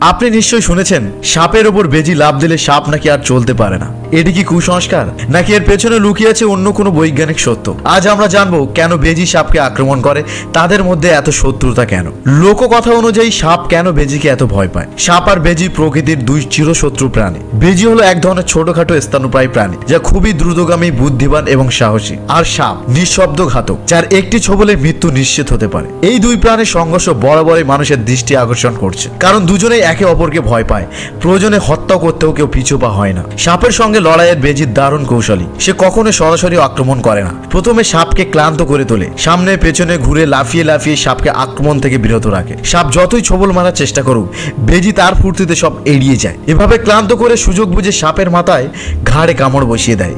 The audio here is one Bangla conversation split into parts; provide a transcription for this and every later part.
আপনি নিশ্চয়ই শুনেছেন সাপের ওপর বেজি লাফ দিলে সাপ নাকি আর চলতে পারে না। এটি কি কুসংস্কার নাকি এর পেছনে লুকিয়ে আছে অন্য কোনো বৈজ্ঞানিক সত্য? আজ আমরা জানবো কেন বেজি সাপকে আক্রমণ করে, তাদের মধ্যে এত শত্রুতা কেন, লোককথা অনুযায়ী সাপ কেন বেজিকে এত ভয় পায়। সাপ আর বেজি প্রকৃতির দুই চিরশত্রু প্রাণী। বেজি হলো এক ধরনের ছোটখাটো স্তন্যপায়ী প্রাণী যা খুবই দ্রুতগামী, বুদ্ধিমান এবং সাহসী। আর সাপ নিঃশব্দ ঘাতক, যার একটি ছোবলে মৃত্যু নিশ্চিত হতে পারে। এই দুই প্রাণীর সংঘর্ষ বরাবরই মানুষের দৃষ্টি আকর্ষণ করছে, কারণ দুজনেই একে অপরকে ভয় পায়। প্রয়োজনে হত্যা করতেও কেউ পিছু পা হয় না। সাপের সঙ্গে লড়াইয়ের বেজি দারুণ কৌশলী। সে কখনো সরাসরি আক্রমণ করে না। প্রথমে সাপকে ক্লান্ত করে তোলে, সামনে পেছনে ঘুরে লাফিয়ে লাফিয়ে সাপকে আক্রমণ থেকে বিরত রাখে। সাপ যতই ছোবল মারার চেষ্টা করুক, বেজি তার ফুর্তিতে সব এড়িয়ে যায়। এভাবে ক্লান্ত করে সুযোগ বুঝে সাপের মাথায় ঘাড়ে কামড় বসিয়ে দেয়।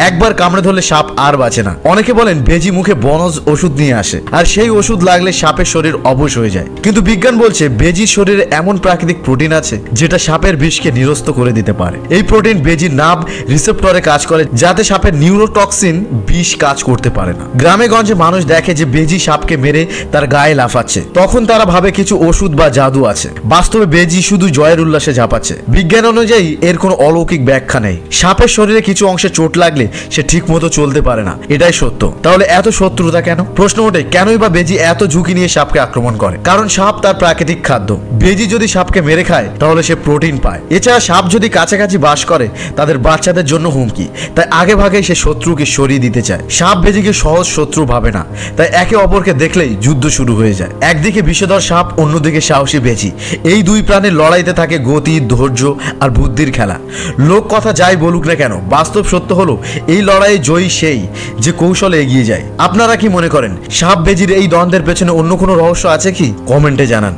একবার কামড়ে ধরলে সাপ আর বাঁচে না। অনেকে বলেন বেজি মুখে বনজ ওষুধ নিয়ে আসে, আর সেই ওষুধ লাগলে সাপের শরীর অবশ হয়ে যায়। কিন্তু বিজ্ঞান বলছে বেজির শরীরে এমন প্রাকৃতিক প্রোটিন আছে যেটা সাপের বিষকে নিরস্ত করে দিতে পারে। এই প্রোটিন বেজির নার্ভ রিসেপ্টরে কাজ করে, যাতে সাপের নিউরোটক্সিন বিষ কাজ করতে পারে না। গ্রামে গঞ্জে মানুষ দেখে যে বেজি সাপকে মেরে তার গায়ে লাফাচ্ছে, তখন তারা ভাবে কিছু ওষুধ বা জাদু আছে। বাস্তবে বেজি শুধু জয়ের উল্লাসে ঝাঁপাচ্ছে। বিজ্ঞান অনুযায়ী এর কোনো অলৌকিক ব্যাখ্যা নেই। সাপের শরীরে কিছু অংশে চোট লাগলে সে ঠিক মতো চলতে পারে না, এটাই সত্য। তাহলে এত শত্রুতা কেন? প্রশ্ন ওঠে, কেনই বা বেজি এত ঝুঁকি নিয়ে সাপকে আক্রমণ করে? কারণ সাপ তার প্রাকৃতিক খাদ্য। বেজি যদি সাপকে মেরে খায় তাহলে সে প্রোটিন পায়। এছাড়া সাপ যদি কাছাকাছি বাস করে তাদের বাচ্চাদের জন্য হুমকি, তাই আগে ভাগেই সে শত্রুকে সরিয়ে দিতে চায়। সাপ বেজিকে সহজ শত্রু ভাবে না, তাই একে অপরকে দেখলেই যুদ্ধ শুরু হয়ে যায়। একদিকে বিষধর সাপ, অন্যদিকে সাহসী বেজি। এই দুই প্রাণীর লড়াইতে থাকে গতি, ধৈর্য আর বুদ্ধির খেলা। লোক কথা যাই বলুক না কেন, বাস্তব সত্য হলো এই লড়াইয়ে জয়ী সেই যে কৌশলে এগিয়ে যায়। আপনারা কি মনে করেন সাপ বেজির এই দ্বন্দ্বের পেছনে অন্য কোনো রহস্য আছে কি? কমেন্টে জানান।